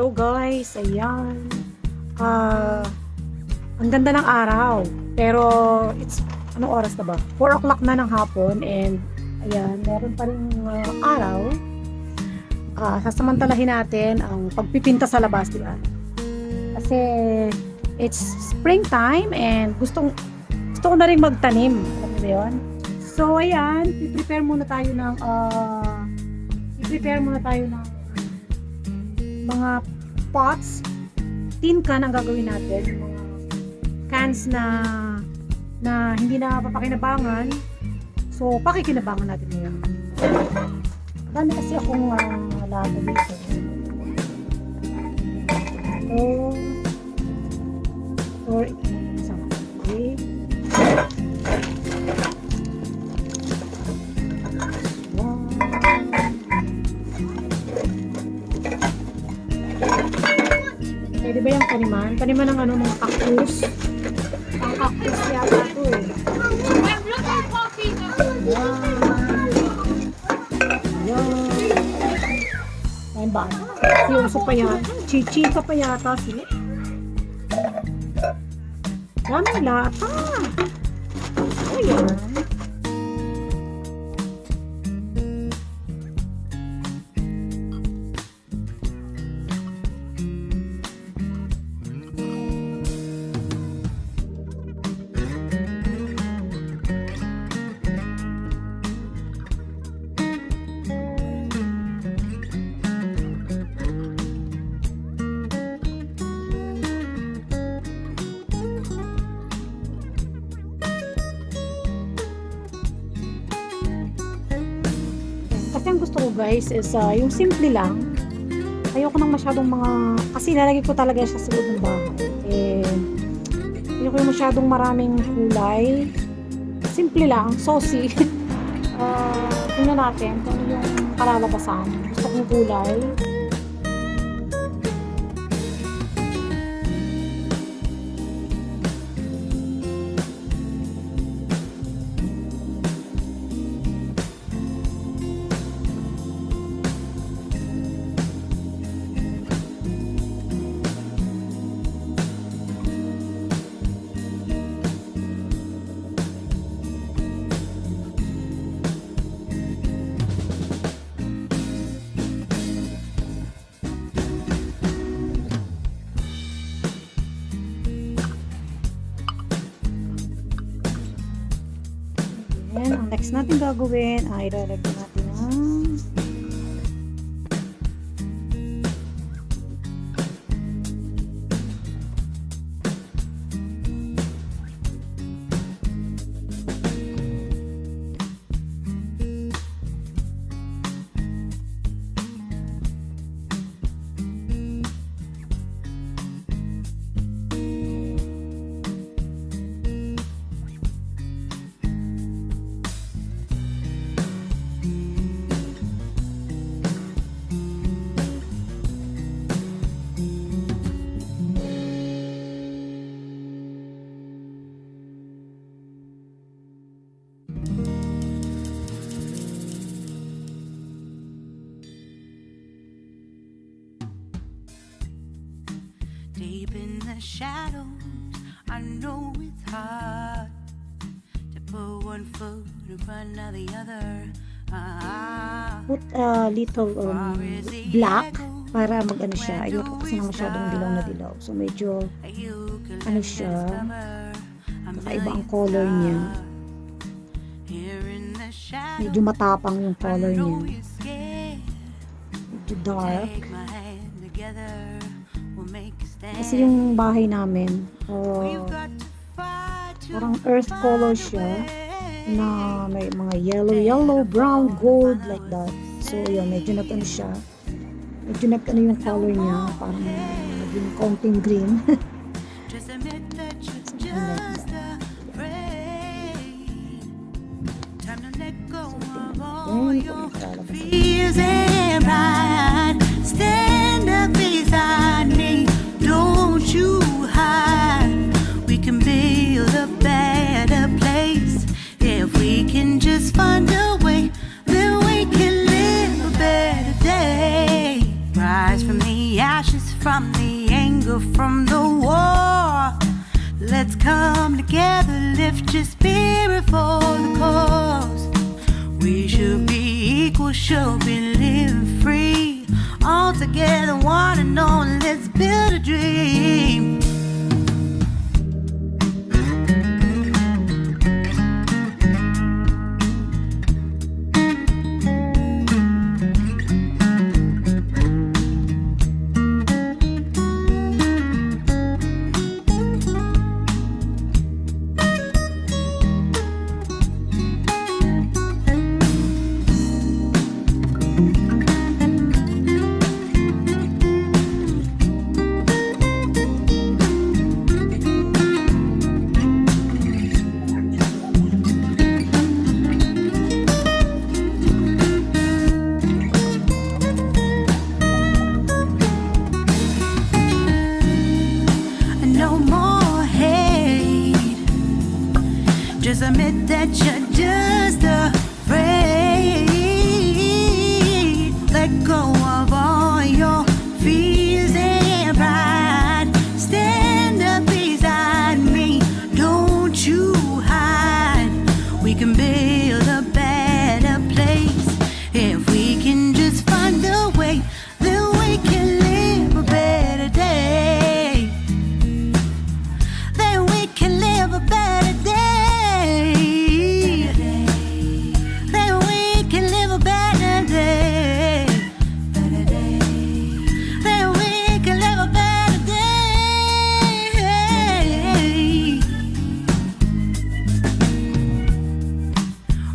Hello guys, ayan. Ang ganda ng araw. Pero it's anong oras na ba? 4 o'clock na ng hapon and ayan, meron pa rin araw. Sasamantalahin natin ang pagpipinta sa labas, di ba? Kasi it's springtime and gusto ko na rin magtanim. Alam mo ba yun? So ayan, i-prepare muna tayo ng mga pots, tin can ang gagawin natin, yung mga cans na hindi na papakinabangan. So, pakikinabangan natin ngayon. Dami kasi akong lago dito. So, isang okay. Pwede ba yung taniman? Taniman ng mga cactus. Ang cactus yata ito eh. Ayan ba? Siyoso pa yata. Chichika pa yata sila. Dami lata. Ayan. Kasi ang gusto ko guys is yung simple lang. Ayoko nang masyadong kasi lalagay ko talaga siya sa loob ng bahay. Ayoko yung masyadong maraming kulay. Simple lang, saucy. Tingnan natin kung ano yung kalalabasan. Gusto kong kulay. Ang next natin gagawin ay ilalagyan natin ng deep in the shadows. I know it's hard to put one foot in front of the other. put a little black para mag-ano siya. Ayoko kasi na masyadong dilaw na dilaw. So medyo ano siya, kakaiba ang color niya. Medyo matapang yung color niya. Medyo dark. Kasi yung bahay namin, parang earth color siya na may mga yellow, brown, gold, like that. So yun, medyo nag-ano siya. Medyo nag-ano yung color niya, parang naging konting green. Stand up beside me, don't you hide. We can build a better place if we can just find a way. Then we can live a better day. Rise from the ashes. from the anger from the war. Let's come together, lift your spirit for the cause. We should be equal, should be living free. All together, one and all, let's build a dream. No more hate. Just admit that you're just afraid. Let go of all your fears and pride. Stand up beside me, don't you hide. We can build a better place if we can just find a way. Then we can live a better day. Then we can live a better day. Then we can live a better day. Then we can live a better day.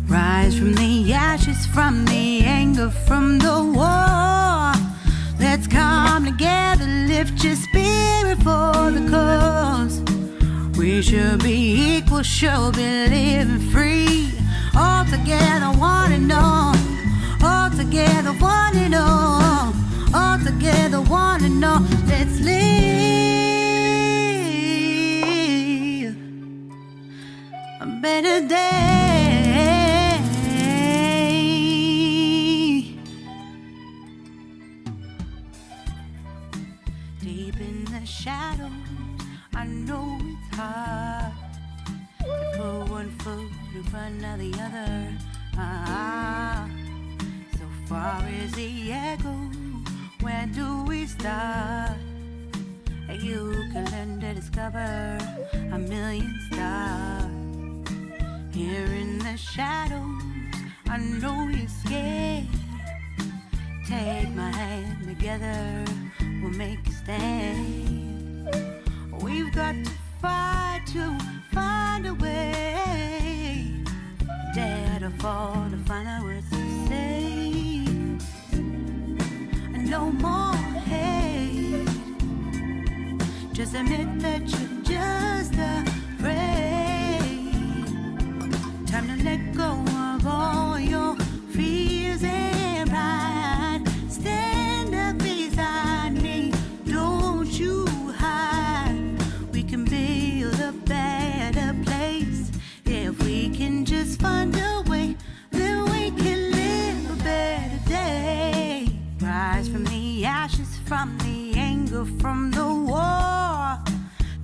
Rise from the ashes, from the anger, from the war. Let's come together, lift your spirit for the cause. We should be equal, should be living free. All together, one and all. All together, one and all. All together, one and all. Let's live a better day. Deep in the shadows, I know it's hard to put one foot in front of the other. So far as the echo, where do we start? You can learn to discover a million stars. Here in the shadows, I know you're scared. Take my hand, together we'll make a stand. We've got to fight to find a way. Dare to fall to find out words to say. No more hate. Just admit that you're just afraid. Time to let go of all your fears and pride. Stand up beside me, don't you hide. We can build a better place if we can just find a way. Then we can live a better day. Rise from the ashes, from the anger, from the war.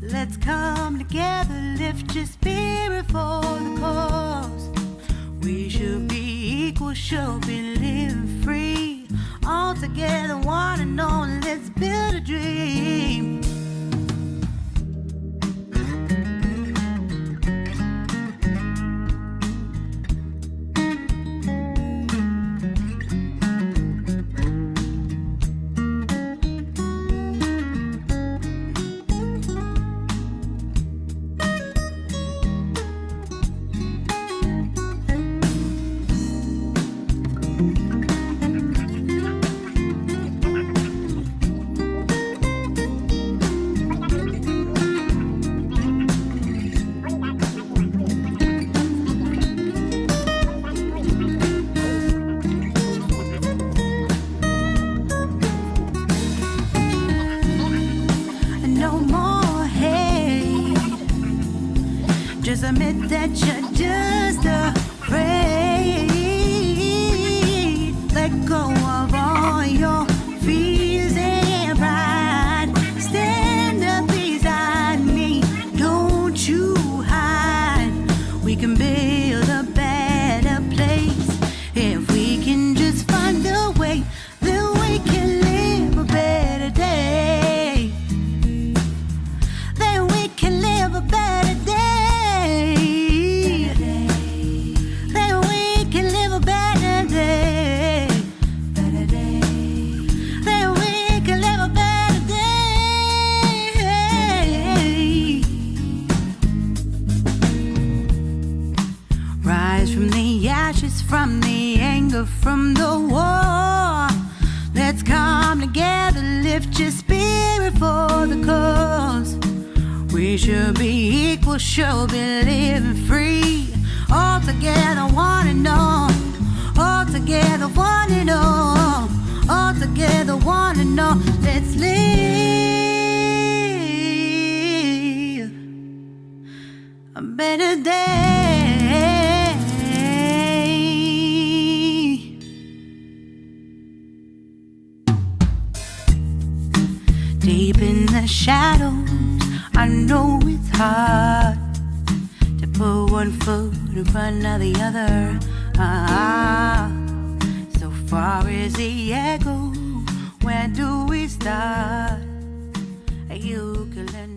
Let's come together, lift your spirit for the cause. We should be equal, should be living free. All together, one and all, let's build a dream. Just admit that you're just afraid. Let go of all your fears and pride. lift your spirit for the cause. We should be equal, should be living free. All together, one and all. All together, one and all. All together, one and all. Let's live a better day. Deep in the shadows, I know it's hard to put one foot in front of the other. So far as the echo, where do we start? You can learn.